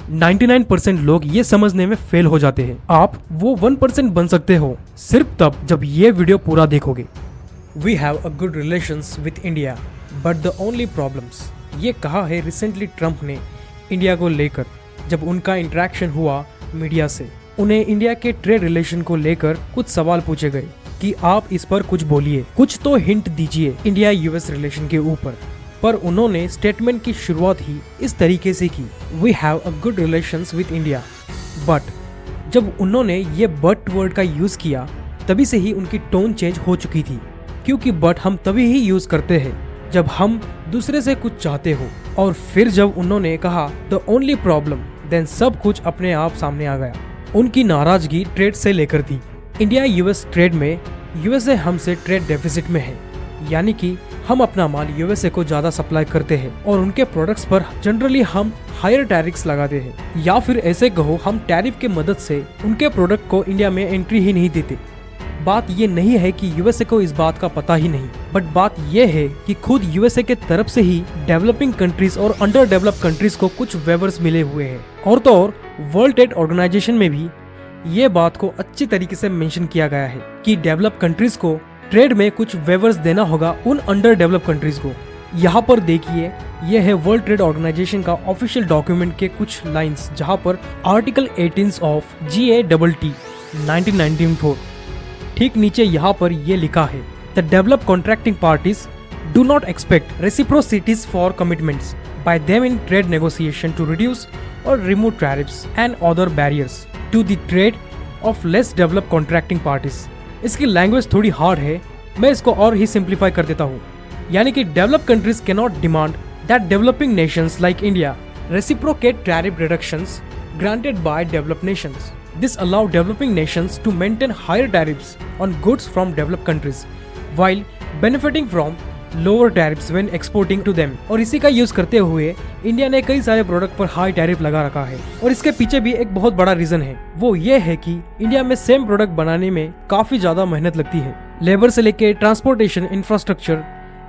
99% लोग ये समझने में फेल हो जाते हैं। आप वो 1% बन सकते हो सिर्फ तब जब ये वीडियो पूरा देखोगे। We have a good relations with India, but the only problems, ये कहा है रिसेंटली ट्रम्प ने इंडिया को लेकर जब उनका इंटरेक्शन हुआ मीडिया से। उन्हें इंडिया के ट्रेड रिलेशन को लेकर कुछ सवाल पूछे गए कि आप इस पर कुछ बोलिए, कुछ तो हिंट दीजिए इंडिया यूएस रिलेशन के ऊपर। पर उन्होंने स्टेटमेंट की शुरुआत ही इस तरीके से की, we have a good relations with India. But जब उन्होंने ये बट वर्ड का यूज किया तभी से ही उनकी टोन चेंज हो चुकी थी, क्योंकि बट हम तभी ही यूज करते हैं जब हम दूसरे से कुछ चाहते हो। और फिर जब उन्होंने कहा द ओनली प्रॉब्लम, देन सब कुछ अपने आप सामने आ गया। उनकी नाराजगी ट्रेड से लेकर थी। इंडिया यूएस ट्रेड में यूएसए हमसे ट्रेड डेफिसिट में है, यानी कि हम अपना माल यूएसए को ज्यादा सप्लाई करते हैं और उनके प्रोडक्ट्स पर जनरली हम हायर टैरिफ्स लगाते हैं, या फिर ऐसे कहो हम टैरिफ के मदद से उनके प्रोडक्ट को इंडिया में एंट्री ही नहीं देते। बात ये नहीं है कि यूएसए को इस बात का पता ही नहीं, बट बात ये है कि खुद यूएसए के तरफ से ही डेवलपिंग कंट्रीज और अंडर डेवलप कंट्रीज को कुछ वेवर्स मिले हुए हैं। और तो और वर्ल्ड ट्रेड ऑर्गेनाइजेशन में भी ये बात को अच्छी तरीके से मेंशन किया गया है कि डेवलप कंट्रीज को ट्रेड में कुछ वेवर्स देना होगा उन अंडर डेवलप कंट्रीज को। यहाँ पर देखिए, ये है वर्ल्ड ट्रेड ऑर्गेनाइजेशन का ऑफिशियल डॉक्यूमेंट के कुछ लाइंस, जहाँ पर आर्टिकल 18 ऑफ GATT 1994 ठीक नीचे यहाँ पर ये लिखा है, the develop contracting parties do not expect reciprocities for commitments by them in trade negotiation to reduce और remove tariffs and other barriers to the trade of less develop contracting parties. इसकी language थोड़ी hard है, मैं इसको और ही simplify कर देता हूँ। यानी कि develop countries can not demand that developing Nations like India reciprocate tariff reductions granted by developed nations. This allow developing nations to maintain higher tariffs on goods from developed countries while benefiting from lower tariffs when exporting to them. और इसी का use करते हुए India ने कई सारे product पर high tariff लगा रखा है। और इसके पीछे भी एक बहुत बड़ा रीजन है, वो ये है कि इंडिया में सेम प्रोडक्ट बनाने में काफी ज्यादा मेहनत लगती है। लेबर से लेके ट्रांसपोर्टेशन, इंफ्रास्ट्रक्चर,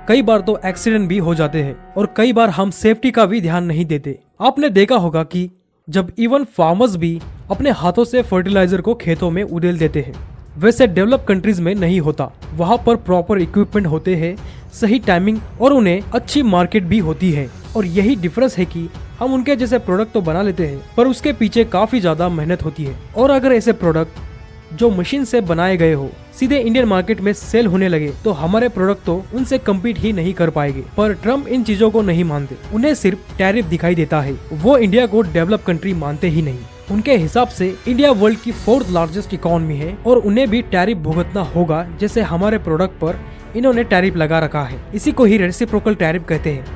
कई बार तो एक्सीडेंट भी हो जाते हैं और कई बार हम सेफ्टी का भी ध्यान नहीं देते। आपने देखा होगा कि जब इवन फार्मर्स भी अपने हाथों से फर्टिलाइजर को खेतों में उड़ेल देते हैं, वैसे डेवलप कंट्रीज में नहीं होता। वहाँ पर प्रॉपर इक्विपमेंट होते हैं, सही टाइमिंग और उन्हें अच्छी मार्केट भी होती है। और यही डिफरेंस है कि हम उनके जैसे प्रोडक्ट तो बना लेते हैं पर उसके पीछे काफी ज्यादा मेहनत होती है। और अगर ऐसे प्रोडक्ट जो मशीन से बनाए गए हो सीधे इंडियन मार्केट में सेल होने लगे तो हमारे प्रोडक्ट तो उनसे कम्पीट ही नहीं कर पाएंगे। पर ट्रम्प इन चीजों को नहीं मानते, उन्हें सिर्फ टैरिफ दिखाई देता है। वो इंडिया को डेवलप कंट्री मानते ही नहीं। उनके हिसाब से इंडिया वर्ल्ड की 4th लार्जेस्ट इकोनॉमी है और उन्हें भी टैरिफ भुगतना होगा, जैसे हमारे प्रोडक्ट पर इन्होंने टैरिफ लगा रखा है। इसी को ही रेसिप्रोकल टैरिफ कहते हैं।